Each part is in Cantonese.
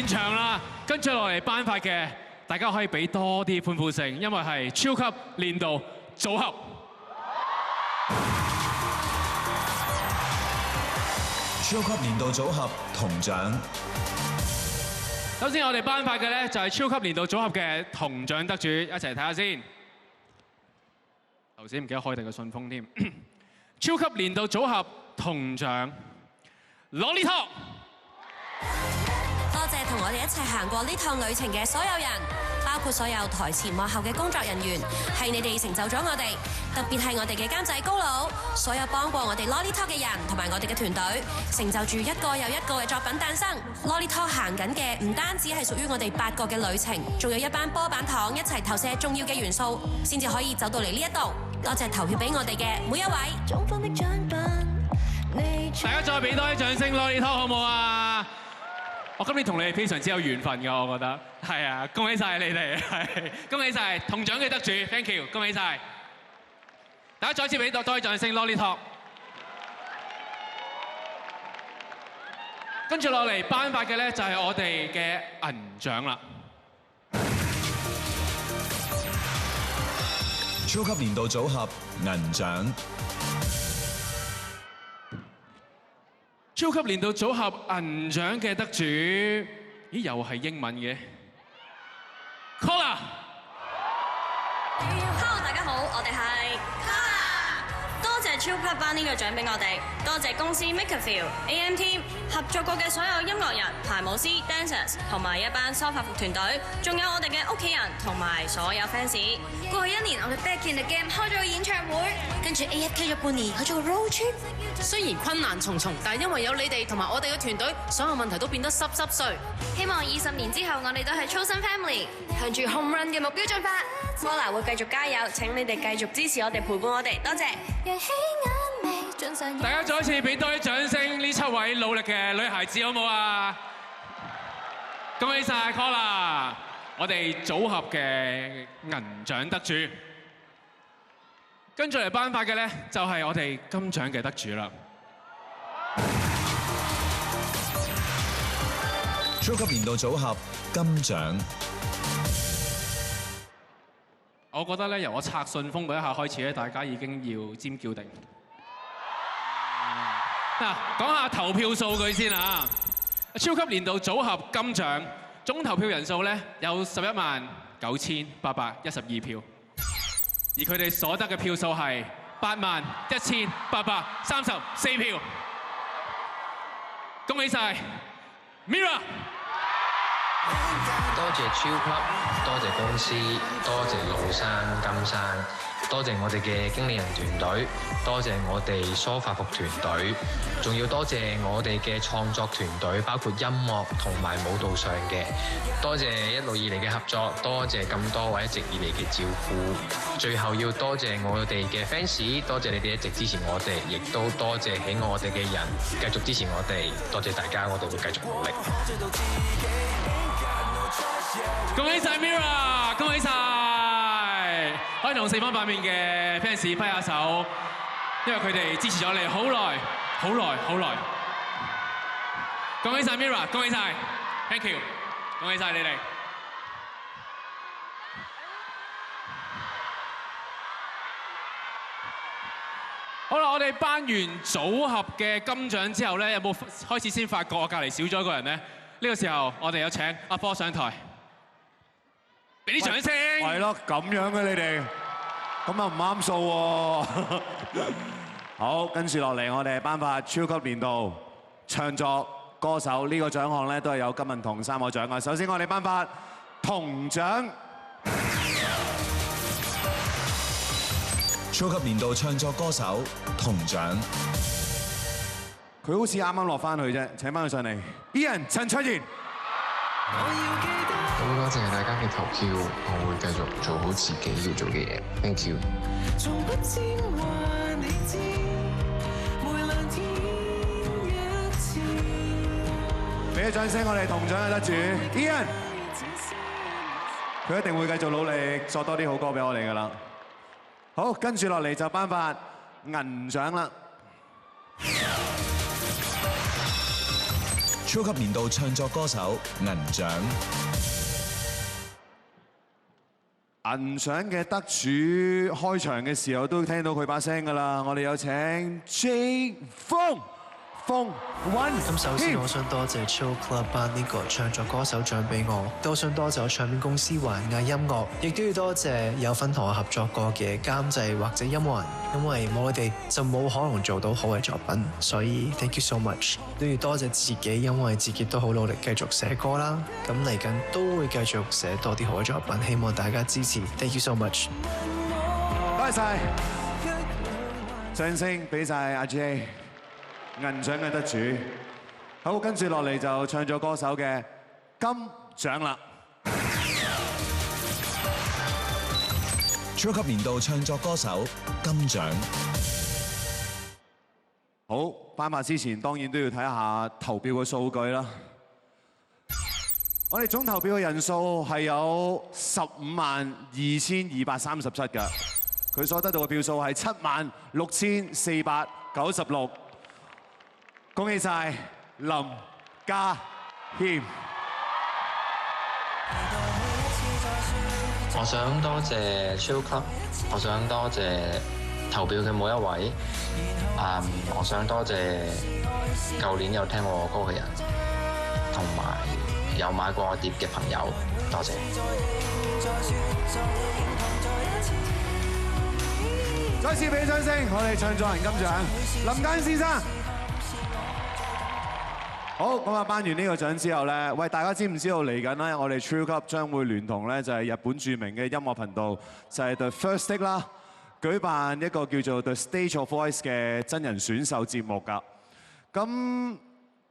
現場啦，跟住落嚟頒發嘅，大家可以俾多啲歡呼聲，因為係超級年度組合。超級年度組合銅獎。首先我哋頒發嘅咧就係超級年度組合嘅銅獎得主，一齊睇下先。頭先唔記得開定個信封添。超級年度組合銅獎 ，Lolly Talk。多謝同我哋一齊行過呢趟旅程嘅所有人，包括所有台前幕後嘅工作人員，係你哋成就咗我哋，特別係我哋嘅監製高佬，所有幫過我哋 Lolly Talk 嘅人同埋我哋嘅團隊，成就住一個又一個嘅作品誕生。Lolly Talk 行緊嘅唔單止係屬於我哋8個嘅旅程，仲有一班波板糖一齊投射重要嘅元素，先至可以走到嚟呢一度。多謝投票俾我哋嘅每一位。大家再俾多啲掌聲 Lolly Talk 好唔好啊？我今年同你哋非常之有緣分㗎，我覺得係啊，恭喜晒你哋，係恭喜晒銅獎嘅得主 ，thank you， 恭喜晒！大家再次俾多啲掌聲 Lolly Talk。跟住落嚟頒發嘅咧就係我哋嘅銀獎啦。超級年度組合銀獎。超級年度組合銀獎嘅得主，咦又係英文嘅 Hello， 大家好，我哋係 Kola。多謝超級頒呢個獎俾我哋，多謝公司 Makerville、AM Team 合作過嘅所有音樂人、排舞師、dancers 同埋一班梳化服團隊，仲有我哋嘅屋企人同埋所有 fans。過去1年，我哋 Back in the Game 開咗個演唱會，跟住 AFK 咗半年，去做個 road trip。雖然困難重重，但係因為有你哋同埋我哋嘅團隊，所有問題都變得濕碎。希望20年之後，我哋都係超新 family， 向住 home run 嘅目標進發。Kola 會繼續加油，請你哋繼續支持我哋，陪伴我哋，多謝。大家再一次俾多啲掌聲，呢7位努力嘅女孩子好唔好啊？恭喜晒 Kola， 我哋組合嘅銀獎得主。跟住嚟頒發嘅咧，就係我哋金獎嘅得主啦。超級年度組合金獎。我覺得咧，由我拆信封嗰一下開始咧，大家已經要尖叫定。嗱，講下投票數據先啊！超級年度組合金獎總投票人數咧有119812票。而佢哋所得嘅票數係81834票，恭喜晒 Mirror！ 多謝超級，多謝公司，多謝老生金生，多謝我哋嘅經理人團隊，多謝我哋梳化服團隊，仲要多謝我哋嘅創作團隊，包括音樂同埋舞蹈上嘅，多謝一路以嚟嘅合作，多謝咁多位一直以嚟嘅照顧，最後要多謝我哋嘅 fans， 多謝你哋一直支持我哋，亦都多謝喜愛我哋嘅人繼續支持我哋，多謝大家，我哋會繼續努力。恭喜晒 Mirror， 恭喜晒！可以同四方八面嘅 fans 揮下手，因為佢哋支持咗你好耐，好耐，好耐。恭喜晒 Mirror， 恭喜晒 ，thank you， 恭喜晒你哋。好啦，我哋頒完組合嘅金獎之後咧，有冇開始先發覺我隔離少咗一個人咧？呢個時候，我哋有請阿科上台，俾啲掌聲。係咯，咁樣嘅你哋，咁啊唔啱數喎。好，跟住落嚟，我哋頒發超級年度唱作歌手呢個獎項咧，都係有金銀銅3個獎嘅。首先，我哋頒發銅獎。超級年度唱作歌手銅獎。佢好似啱啱落翻去啫，請翻佢上嚟。Ian 陳卓賢。咁多謝大家嘅投票，我會繼續做好自己要做嘅嘢。Thank you。俾啲掌聲，我哋銅獎嘅得主 Ian， 佢一定會繼續努力作多啲好歌俾我哋噶啦。好，跟住落嚟就頒發銀獎啦。超級年度唱作歌手銀獎。銀獎嘅得主開場嘅時候都聽到佢把聲㗎啦，我哋有請 J 風One。咁首先我想多謝 Chill Club 頒呢個唱作歌手獎俾我，都想多謝我唱片公司華藝音樂，亦都要多謝有份同我合作過嘅監製或者音樂人，因為冇佢哋就冇可能做到好嘅作品，所以 thank you so much。都要多謝自己，因為自己都好努力繼續寫歌啦，咁嚟緊都會繼續寫多啲好嘅作品，希望大家支持 ，thank you so much。多謝晒，掌聲俾晒阿 J。銀獎嘅得主，好，跟住落嚟就唱咗歌手嘅金獎啦。超級年度唱作歌手金獎。好，頒發之前當然都要睇下投票嘅數據啦。我哋總投票嘅人數係有152237嘅，佢所得到嘅票數係76496。恭喜晒林家謙！我想多謝 Chill Club， 我想多謝投票嘅每一位，我想多謝舊年有聽我歌嘅人，同埋有買過我碟嘅朋友，多謝。再次俾掌聲，我哋唱作人金獎，林家謙先生。好，咁啊，頒完呢個獎之後咧，喂，大家知唔知道嚟緊咧，我哋 Chill Club 將會聯同咧就係日本著名嘅音樂頻道，就係 The First Stick 啦，舉辦一個叫做 The Stage of Voice 嘅真人選秀節目㗎。咁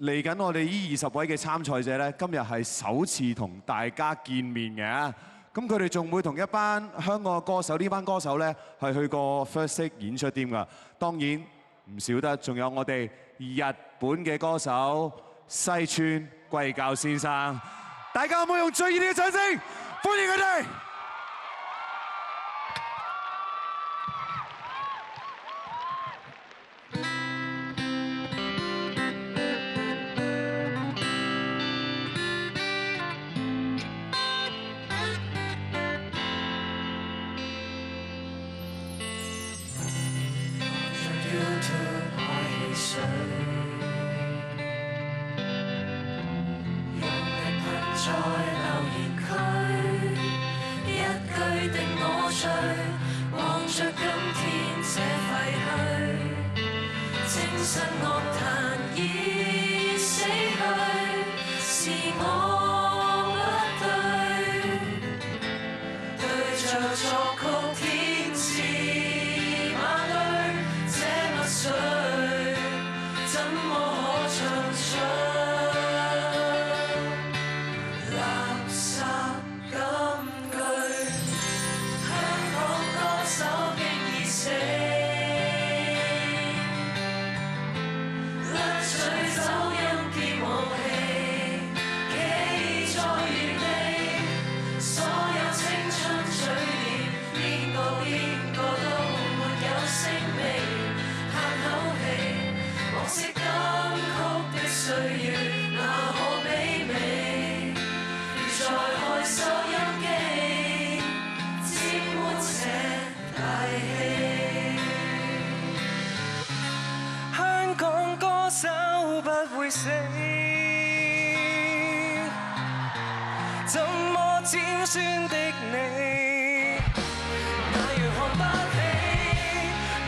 嚟緊我哋呢20位嘅參賽者咧，今日係首次同大家見面嘅。咁佢哋仲會同一班香港嘅歌手，呢班歌手咧係去過 First Stick 演出添㗎。當然唔少得，仲有我哋日本嘅歌手西村貴教先生，大家可唔可以用最熱烈嘅掌聲歡迎佢哋？在留言區，一句定我醉，望着今天這廢墟，精神樂壇已死去，是我不對，對着作曲天使馬淚，這墨水怎麼可唱出？死，怎麼尖酸的你，那樣看不起，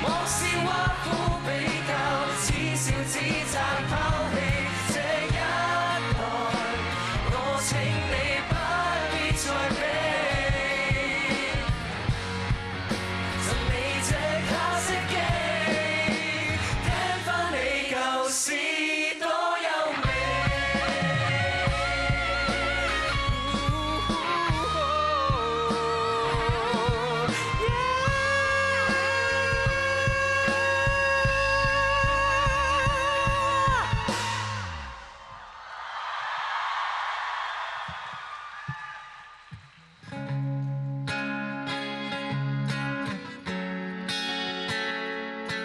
莫是挖苦比較，恥笑指責拋棄這一代，我請你不必再比，贈你這卡式機，聽返你舊事。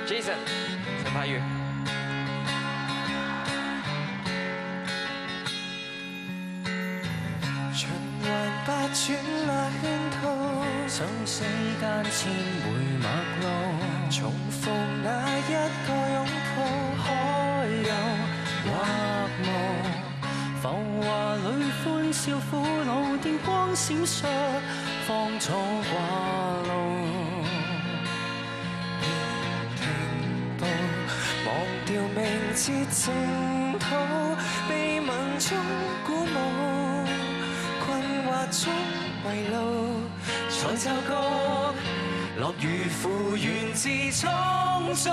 Jason 陳柏宇，轉那圈套，想世間千回陌路，重複那一個擁抱，可有或無？浮華裏歡笑苦惱，電光閃爍，芳草掛路。停步，忘掉名字淨土，被文中鼓舞，困惑中迷路，才驟覺樂與苦源自創造。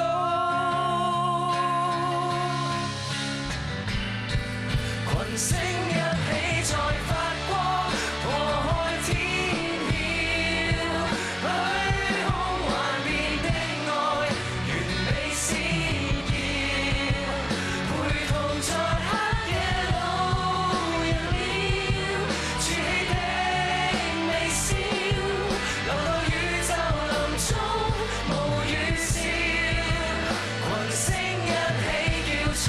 群星一起再發光，破開天曉，虛空幻變的愛，完美閃耀，陪同在黑夜路人了，築起的微笑，流到宇宙林中無語笑，群星一起叫蒼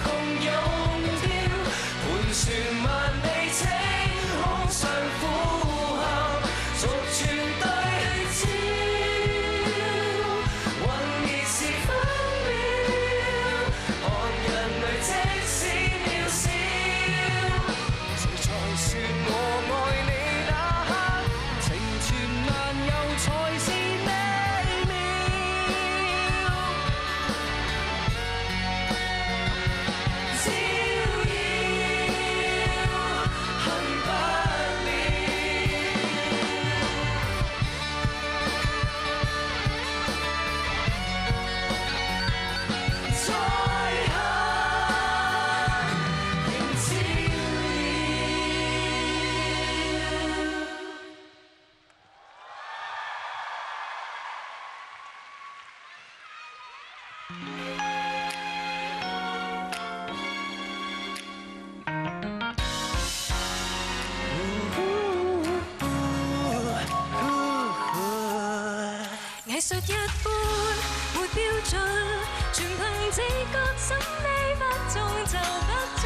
穹湧跳。盤旋萬里青空上呼喊，逐串對焦，渾然是分秒，看人類即使渺小，誰才說我愛你那刻，情存萬有才是美妙。照耀恨不了，再恨仍照耀。藝術一般沒標準，全憑直覺審美不中就不中，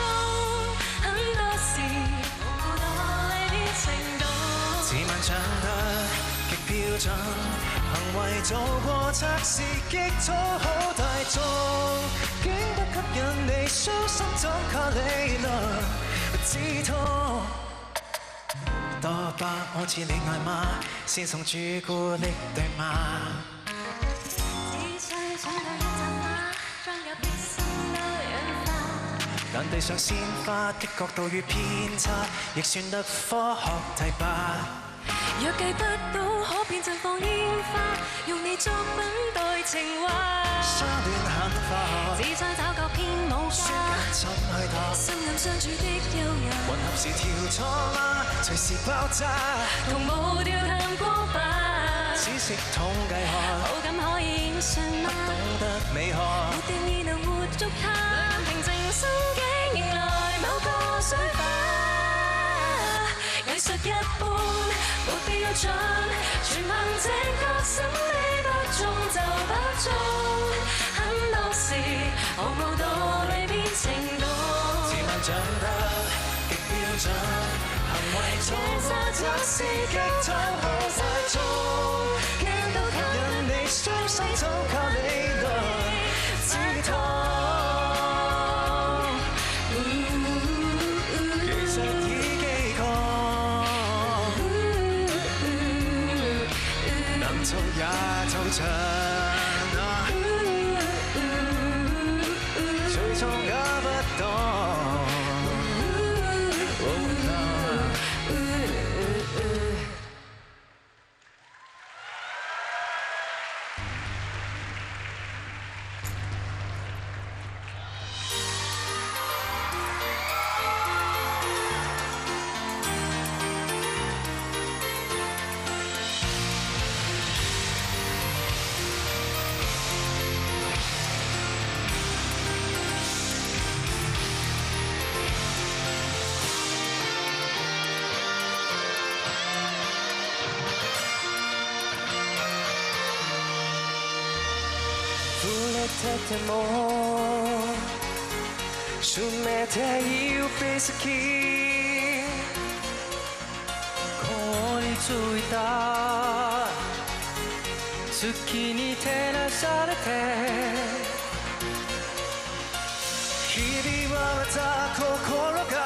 很多時無道理變程度。自問長得極標準，行為做過測試，極討好大眾，經得吸引你傷心怎卡理論知道。多百我似戀愛嗎？先送朱古力對嗎？仔細想到一陣嗎？將入的心都氧化。眼地上鮮花的角度與偏差，亦算得科學題吧。若計不到，可變陣放煙花，用你作品代情話。相戀很化學，只想找個編舞家，怎去度？心暗相處的優雅，混合時調錯嗎？隨時爆炸，同步調淡光吧。只識統計學，好感可以信嗎？懂得美學，沒定義能活捉它，平靜心境迎來某個水花。藝術一般沒標準，全憑直覺審美不中就不中，很多時毫無道理變程度。自問長得極標準，行為做過測試，極討好大眾，驚到吸引你傷心怎靠理論止痛。其實已記過，能做也做盡，最終也不懂。Temor, submete e o pensa que ついた月に照らされて日々はまた心が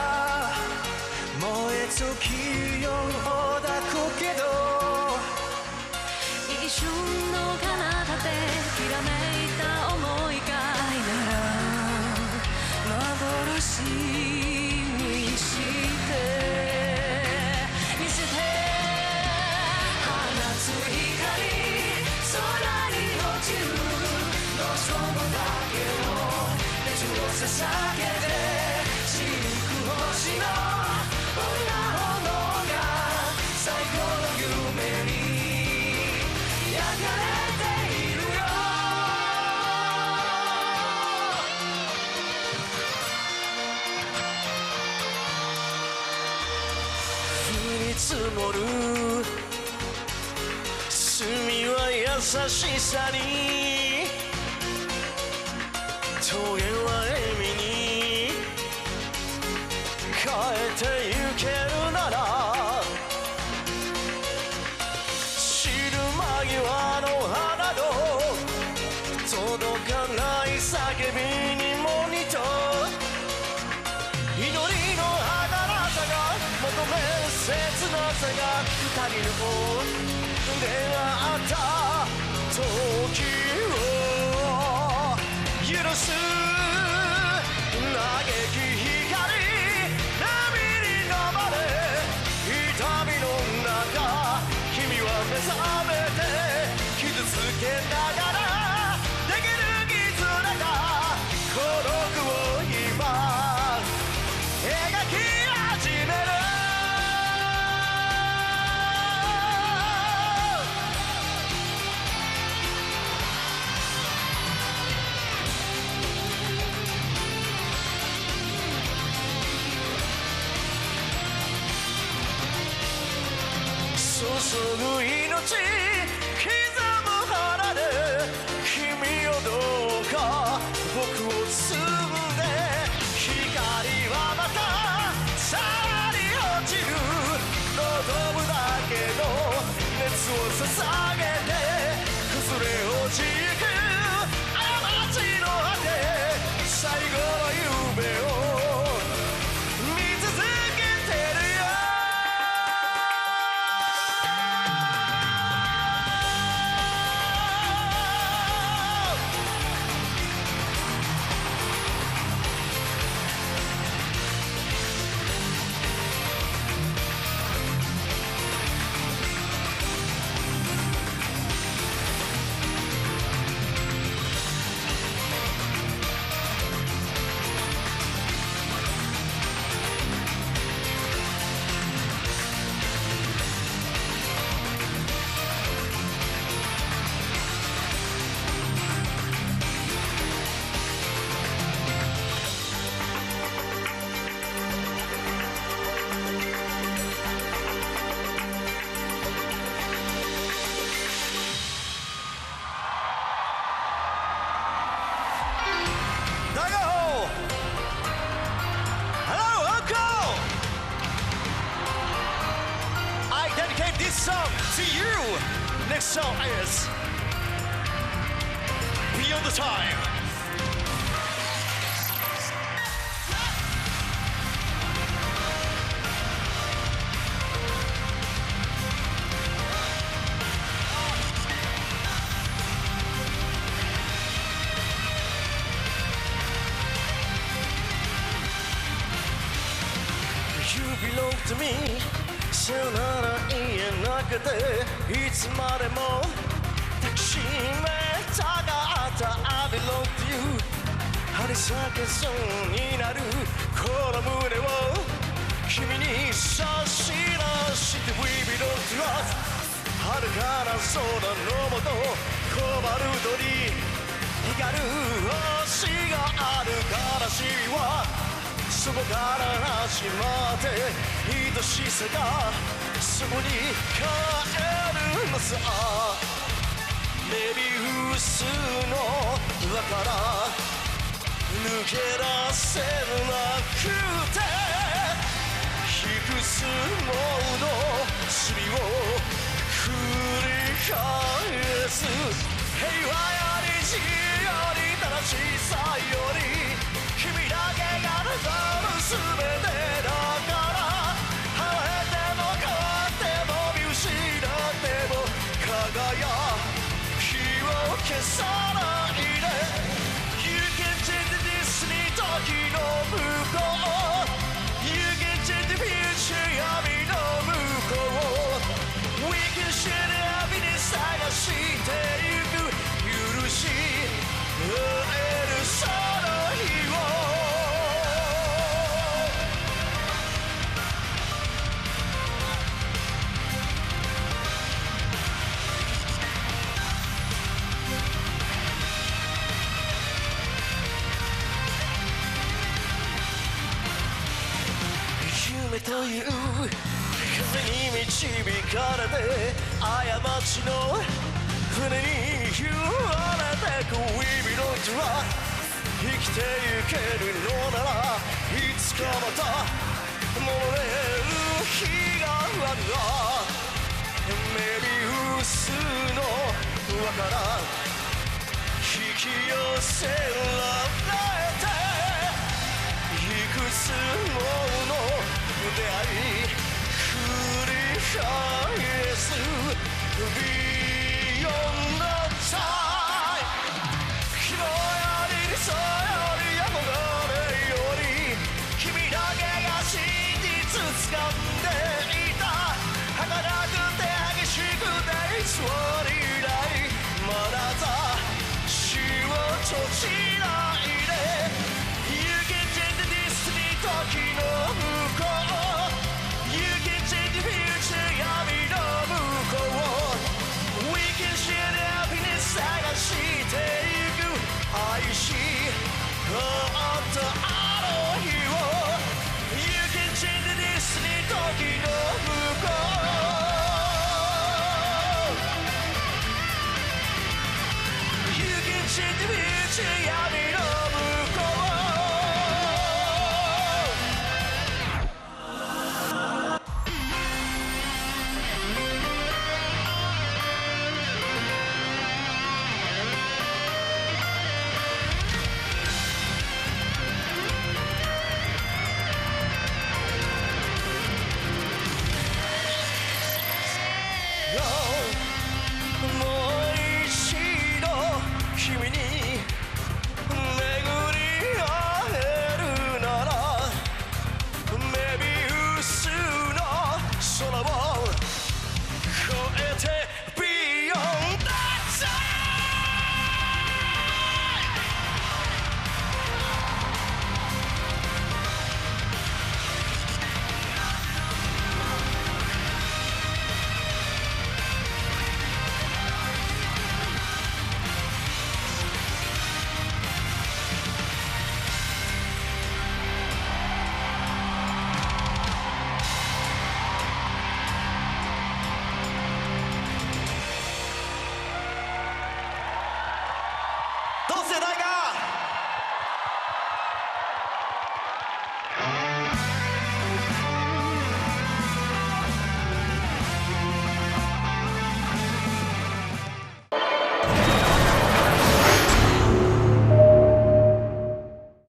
燃え尽きようほどくけど一瞬の彼方できらめいた思いが愛なら幻にして見せて放つ光空に落ちる望むだけの熱を捧げて散る星の女炎が最高の夢に焼かれているよ降り積もる罪は優しさに峠は笑みに変えてゆけるなら散る間際の花の届かない叫びにも似た祈りの儚さが求める切なさが二人の出会った時を許す嘆き光波に飲まれ痛みの中君は目覚めて傷つけながらできる絆が孤独を今描き始める注ぐ命刻む花で君をどうか僕を包んで光はまたさらに落ちる望むだけの熱を捧げて崩れ落ちゆく過ちの果て最後の夢を見続けてるよto you. Next song is Beyond the Time. You belong to me. さよなら言えなくていつまでも抱きしめたかった I belong to you 張り裂けそうになるこの胸を君に差し出して We belong to us 遥かな空のもとコバルトに光る星がある悲しみはそこから始まって愛しさがそこに帰るのさメビウスの輪から抜け出せなくて低く積もるの罪を繰り返す平和より自由より正しさより君だけが望む全てだから晴れても変わっても見失っても輝きを消さないで You can change the destiny 時の向こう You can change the future 闇の向こう We can share the happiness 探してゆく許し合えるその日を夢という風に導かれて過ちの船に揺られてく We belong to rock 生きてゆけるのならいつかまた戻れる日があるがメビウスの輪から引き寄せられていくつもの出会い繰り返す Beyond the time 昨日より理想より憧れより君だけが真実掴んでいた儚くて激しくて偽りないまだ私を閉じないで You can change the destiny 時の向こう You can change the future 闇の向こう We can share the happiness 探してゆく愛し合ったあの日を You can change the destiny 時の向こう You can change the future 闇の